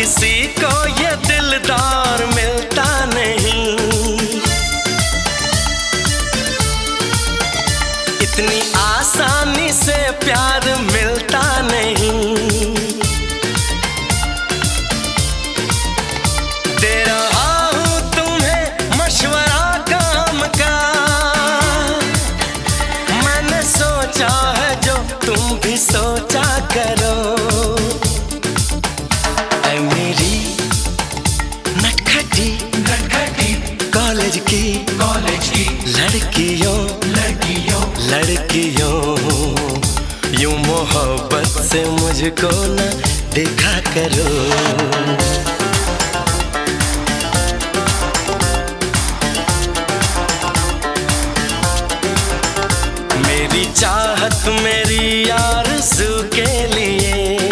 किसी को ये दिलदार मिलता नहीं। इतनी आसानी से प्यार मिलता नहीं। दे रहा हूं तुम्हें मशवरा काम का, मैंने सोचा है जो तुम भी सोचा करो। ऐ मेरी नटखटी कॉलेज की लड़कियों यूं मोहब्बत से मुझको न देखा करो। मेरी चाहत मेरी आरज़ू के